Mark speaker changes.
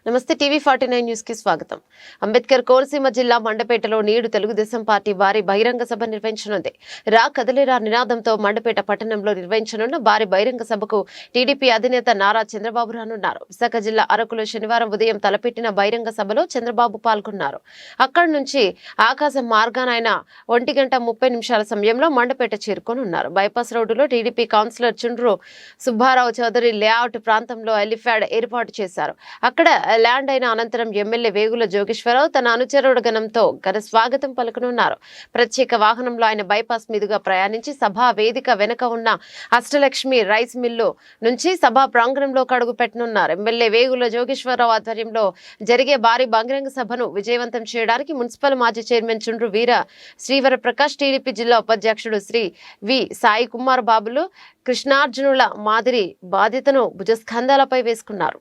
Speaker 1: నమస్తే టీవీ49 న్యూస్ కి స్వాగతం. అంబేద్కర్ కోనసీమ జిల్లా మండపేటలో నేడు తెలుగుదేశం పార్టీ భారీ బహిరంగ సభ నిర్వహించనుంది. రా కదలిరా నినాదంతో మండపేట పట్టణంలో నిర్వహించనున్న భారీ బహిరంగ సభకు టీడీపీ అధినేత నారా చంద్రబాబు రానున్నారు. విశాఖ జిల్లా అరకులో శనివారం ఉదయం తలపెట్టిన బహిరంగ సభలో చంద్రబాబు పాల్గొన్నారు. అక్కడి నుంచి ఆకాశం మార్గాన ఆయన 1:30 సమయంలో మండపేట చేరుకోనున్నారు. బైపాస్ రోడ్డులో టీడీపీ కౌన్సిలర్ చుండ్రు సుబ్బారావు చౌదరి లేఅవుట్ ప్రాంతంలో హెలిప్యాడ్ ఏర్పాటు చేశారు. అక్కడ ల్యాండ్ అయిన అనంతరం ఎమ్మెల్యే వేగుల జోగేశ్వరరావు తన అనుచరుడు గణంతో ఘన స్వాగతం పలుకనున్నారు. ప్రత్యేక వాహనంలో ఆయన బైపాస్ మీదుగా ప్రయాణించి సభా వేదిక వెనుక ఉన్న అష్టలక్ష్మి రైస్ మిల్లు నుంచి సభా ప్రాంగణంలోకి అడుగు పెట్టనున్నారు. ఎమ్మెల్యే వేగుల జోగేశ్వరరావు ఆధ్వర్యంలో జరిగే భారీ బహిరంగ సభను విజయవంతం చేయడానికి మున్సిపల్ మాజీ చైర్మన్ చుండ్రు వీర శ్రీవర ప్రకాష్, టీడీపీ జిల్లా ఉపాధ్యక్షుడు శ్రీ వి సాయి కుమార్ బాబులు కృష్ణార్జునుల మాదిరి బాధ్యతను భుజస్కంధాలపై వేసుకున్నారు.